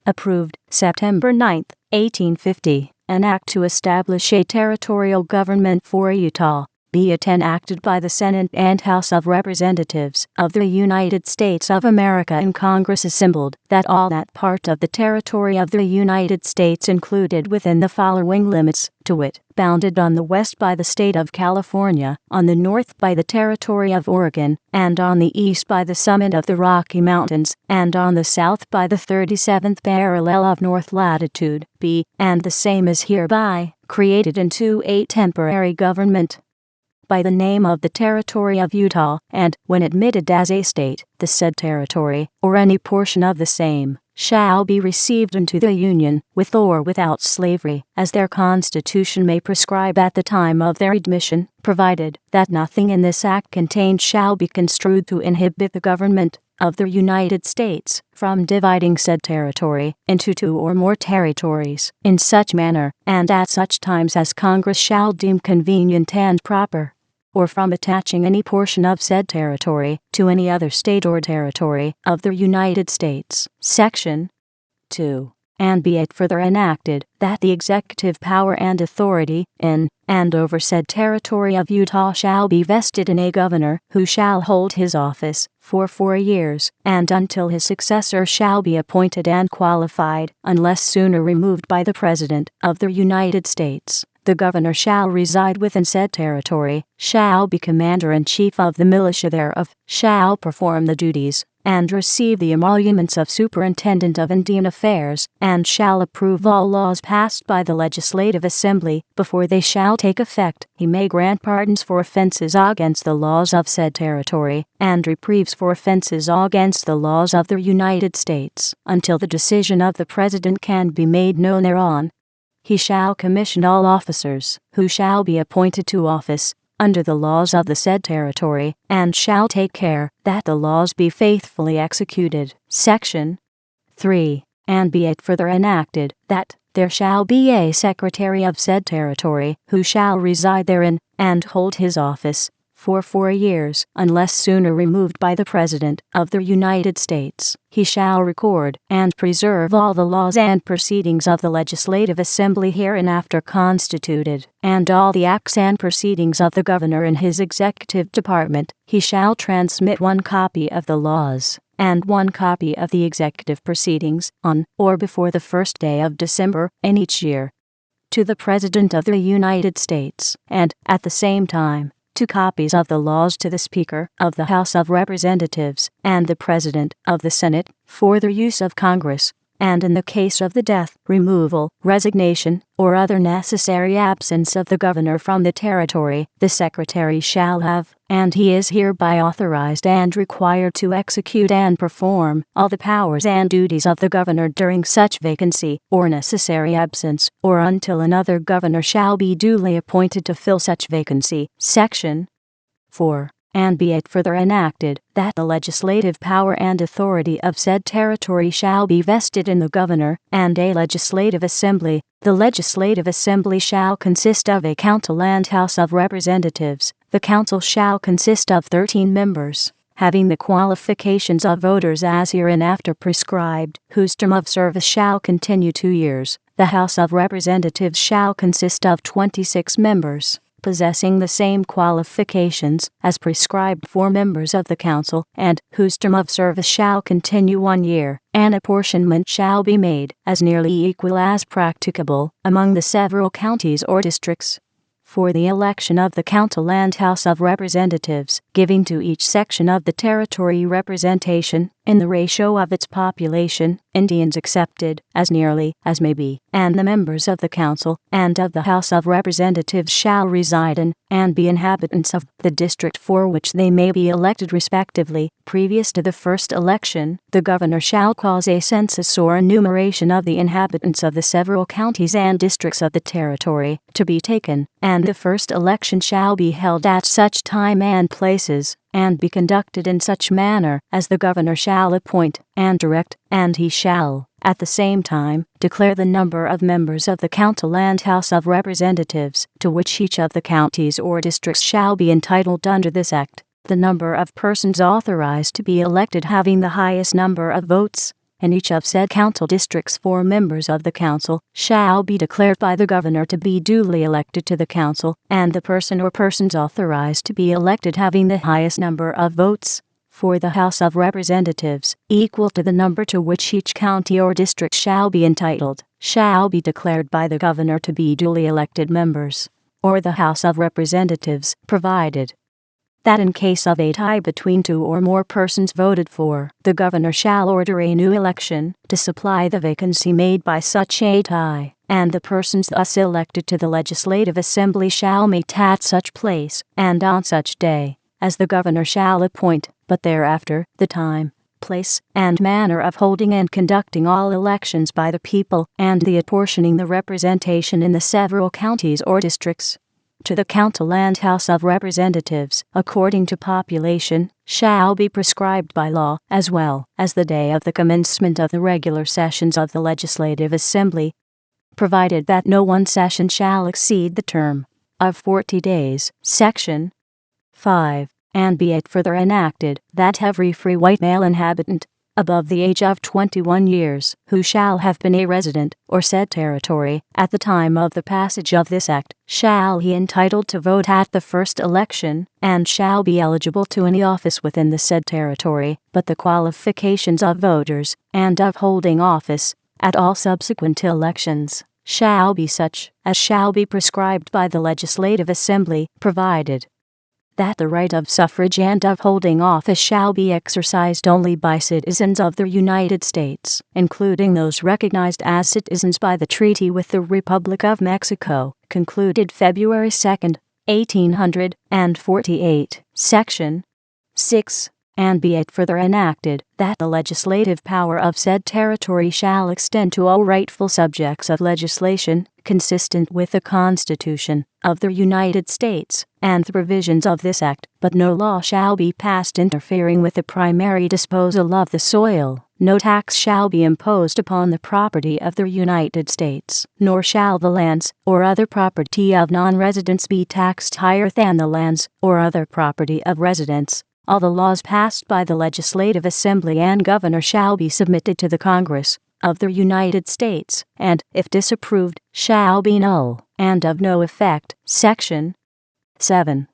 approved, September 9, 1850, an act to establish a territorial government for Utah. Be it enacted by the Senate and House of Representatives of the United States of America in Congress assembled, that all that part of the territory of the United States included within the following limits, to wit, bounded on the west by the state of California, on the north by the territory of Oregon, and on the east by the summit of the Rocky Mountains, and on the south by the 37th parallel of north latitude, be, and the same is hereby, created into a temporary government by the name of the Territory of Utah, and, when admitted as a state, the said territory, or any portion of the same, shall be received into the Union, with or without slavery, as their Constitution may prescribe at the time of their admission, provided that nothing in this act contained shall be construed to inhibit the government of the United States from dividing said territory into two or more territories, in such manner, and at such times as Congress shall deem convenient and proper, or from attaching any portion of said territory to any other state or territory of the United States. Section 2. And be it further enacted, that the executive power and authority in and over said territory of Utah shall be vested in a governor, who shall hold his office for 4 years, and until his successor shall be appointed and qualified, unless sooner removed by the President of the United States. The governor shall reside within said territory, shall be commander-in-chief of the militia thereof, shall perform the duties and receive the emoluments of superintendent of Indian affairs, and shall approve all laws passed by the legislative assembly before they shall take effect. He may grant pardons for offenses against the laws of said territory, and reprieves for offenses against the laws of the United States, until the decision of the President can be made known thereon. He shall commission all officers who shall be appointed to office under the laws of the said territory, and shall take care that the laws be faithfully executed. Section 3. And be it further enacted, that there shall be a secretary of said territory, who shall reside therein, and hold his office for 4 years, unless sooner removed by the President of the United States. He shall record and preserve all the laws and proceedings of the Legislative Assembly hereinafter constituted, and all the acts and proceedings of the governor in his executive department. He shall transmit 1 copy of the laws and 1 copy of the executive proceedings on or before the 1st day of December in each year to the President of the United States, and, at the same time, 2 copies of the laws to the Speaker of the House of Representatives and the President of the Senate, for the use of Congress, and in the case of the death, removal, resignation, or other necessary absence of the governor from the territory, the Secretary shall have, and he is hereby authorized and required to execute and perform all the powers and duties of the governor during such vacancy, or necessary absence, or until another governor shall be duly appointed to fill such vacancy. Section 4. And be it further enacted, that the legislative power and authority of said territory shall be vested in the governor and a legislative assembly. The legislative assembly shall consist of a council and House of Representatives. The council shall consist of 13 members, having the qualifications of voters as hereinafter prescribed, whose term of service shall continue 2 years. The House of Representatives shall consist of 26 members, possessing the same qualifications as prescribed for members of the council, and whose term of service shall continue 1 year. An apportionment shall be made, as nearly equal as practicable, among the several counties or districts, for the election of the council and House of Representatives, giving to each section of the territory representation, in the ratio of its population, Indians excepted, as nearly as may be, and the members of the council and of the House of Representatives shall reside in, and be inhabitants of, the district for which they may be elected respectively. Previous to the first election, the governor shall cause a census or enumeration of the inhabitants of the several counties and districts of the territory to be taken, and the first election shall be held at such time and places, and be conducted in such manner as the governor shall appoint and direct, and he shall, at the same time, declare the number of members of the council and House of Representatives to which each of the counties or districts shall be entitled under this act, the number of persons authorized to be elected having the highest number of votes, in each of said council districts 4 members of the council shall be declared by the governor to be duly elected to the council, and the person or persons authorized to be elected having the highest number of votes for the House of Representatives, equal to the number to which each county or district shall be entitled, shall be declared by the governor to be duly elected members, or the House of Representatives, provided that in case of a tie between 2 or more persons voted for, the governor shall order a new election to supply the vacancy made by such a tie, and the persons thus elected to the Legislative Assembly shall meet at such place, and on such day, as the governor shall appoint, but thereafter, the time, place, and manner of holding and conducting all elections by the people, and the apportioning the representation in the several counties or districts to the council and House of Representatives, according to population, shall be prescribed by law, as well as the day of the commencement of the regular sessions of the Legislative Assembly, provided that no one session shall exceed the term of 40 days. Section 5. And be it further enacted that every free white male inhabitant above the age of 21 years, who shall have been a resident or said territory at the time of the passage of this act, shall be entitled to vote at the first election, and shall be eligible to any office within the said territory, but the qualifications of voters, and of holding office, at all subsequent elections, shall be such as shall be prescribed by the Legislative Assembly, provided that the right of suffrage and of holding office shall be exercised only by citizens of the United States, including those recognized as citizens by the treaty with the Republic of Mexico, concluded February 2, 1848. Section 6. And be it further enacted that the legislative power of said territory shall extend to all rightful subjects of legislation, consistent with the Constitution of the United States, and the provisions of this act, but no law shall be passed interfering with the primary disposal of the soil. No tax shall be imposed upon the property of the United States, nor shall the lands or other property of non-residents be taxed higher than the lands or other property of residents. All the laws passed by the Legislative Assembly and Governor shall be submitted to the Congress of the United States, and, if disapproved, shall be null and of no effect. Section 7.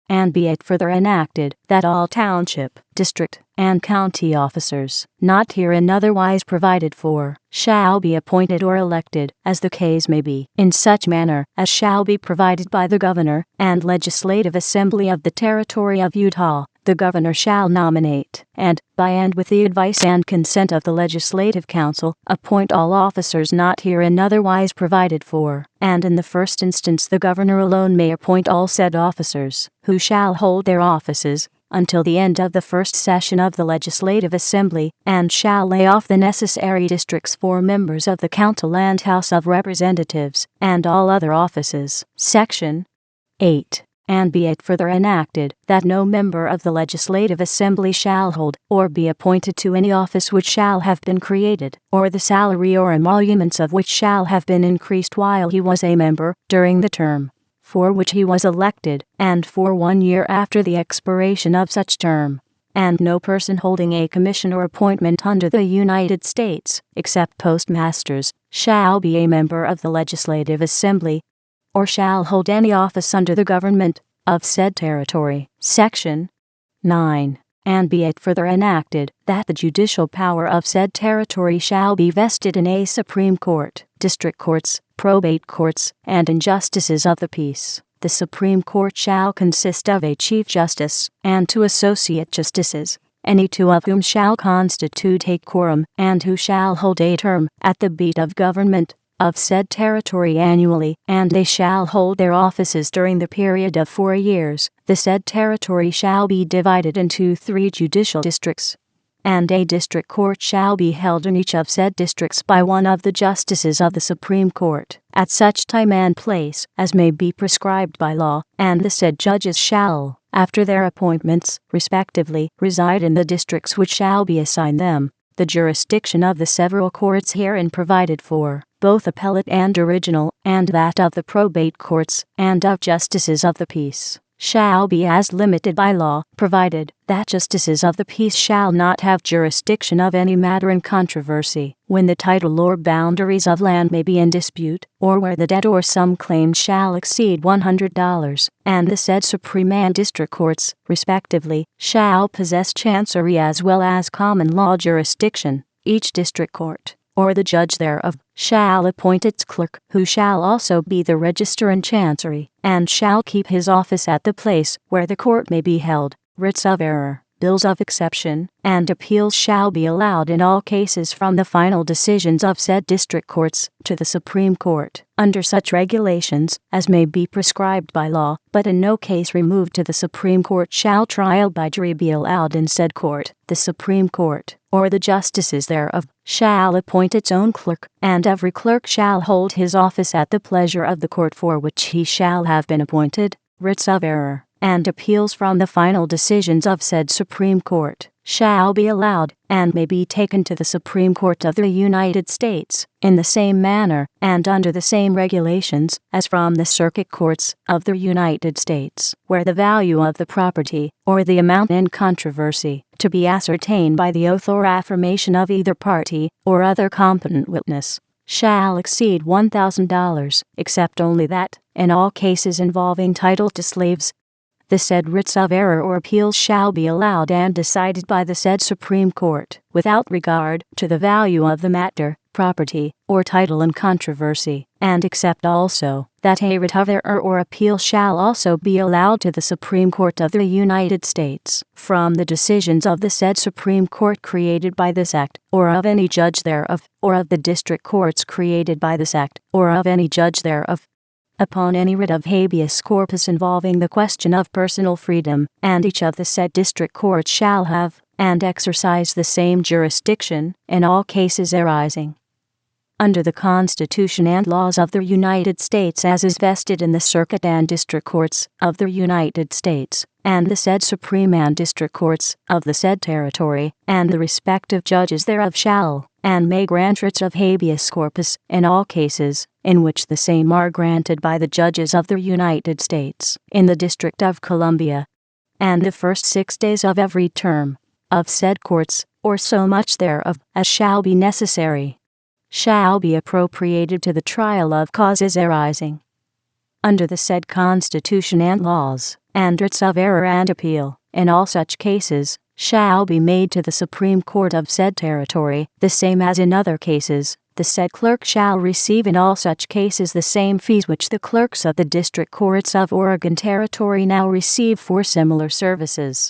And be it further enacted that all township, district, and county officers, not herein otherwise provided for, shall be appointed or elected, as the case may be, in such manner as shall be provided by the Governor and Legislative Assembly of the Territory of Utah. The governor shall nominate, and, by and with the advice and consent of the Legislative Council, appoint all officers not herein otherwise provided for, and in the first instance the governor alone may appoint all said officers, who shall hold their offices until the end of the first session of the Legislative Assembly, and shall lay off the necessary districts for members of the Council and House of Representatives, and all other offices. Section 8. And be it further enacted that no member of the Legislative Assembly shall hold or be appointed to any office which shall have been created, or the salary or emoluments of which shall have been increased while he was a member, during the term for which he was elected, and for 1 year after the expiration of such term. And no person holding a commission or appointment under the United States, except postmasters, shall be a member of the Legislative Assembly, or shall hold any office under the government of said territory. Section 9. And be it further enacted that the judicial power of said territory shall be vested in a Supreme Court, district courts, probate courts, and in justices of the peace. The Supreme Court shall consist of a Chief Justice and 2 associate justices, any 2 of whom shall constitute a quorum, and who shall hold a term at the beat of government of said territory annually, and they shall hold their offices during the period of 4 years. The said territory shall be divided into 3 judicial districts, and a district court shall be held in each of said districts by one of the justices of the Supreme Court, at such time and place as may be prescribed by law, and the said judges shall, after their appointments, respectively, reside in the districts which shall be assigned them. The jurisdiction of the several courts herein provided for, both appellate and original, and that of the probate courts, and of justices of the peace, shall be as limited by law, provided that justices of the peace shall not have jurisdiction of any matter in controversy, when the title or boundaries of land may be in dispute, or where the debt or sum claimed shall exceed $100, and the said Supreme and District Courts, respectively, shall possess chancery as well as common law jurisdiction. Each district court, or the judge thereof, shall appoint its clerk, who shall also be the register in chancery, and shall keep his office at the place where the court may be held. Writs of error, bills of exception, and appeals shall be allowed in all cases from the final decisions of said district courts to the Supreme Court, under such regulations as may be prescribed by law, but in no case removed to the Supreme Court shall trial by jury be allowed in said court. The Supreme Court, or the justices thereof, shall appoint its own clerk, and every clerk shall hold his office at the pleasure of the court for which he shall have been appointed. Writs of error and appeals from the final decisions of said Supreme Court shall be allowed, and may be taken to the Supreme Court of the United States, in the same manner, and under the same regulations, as from the Circuit Courts of the United States, where the value of the property, or the amount in controversy, to be ascertained by the oath or affirmation of either party, or other competent witness, shall exceed $1,000, except only that, in all cases involving title to slaves, the said writs of error or appeals shall be allowed and decided by the said Supreme Court, without regard to the value of the matter, property, or title in controversy, and except also that a writ of error or appeal shall also be allowed to the Supreme Court of the United States, from the decisions of the said Supreme Court created by this act, or of any judge thereof, or of the district courts created by this act, or of any judge thereof, upon any writ of habeas corpus involving the question of personal freedom, and each of the said district courts shall have, and exercise the same jurisdiction, in all cases arising under the Constitution and laws of the United States as is vested in the Circuit and District Courts of the United States, and the said Supreme and District Courts of the said territory, and the respective judges thereof shall, and may grant writs of habeas corpus in all cases in which the same are granted by the judges of the United States, in the District of Columbia, and the first 6 days of every term of said courts, or so much thereof as shall be necessary, shall be appropriated to the trial of causes arising under the said Constitution and laws, and writs of error and appeal, in all such cases, shall be made to the Supreme Court of said territory, the same as in other cases. The said clerk shall receive in all such cases the same fees which the clerks of the District Courts of Oregon Territory now receive for similar services.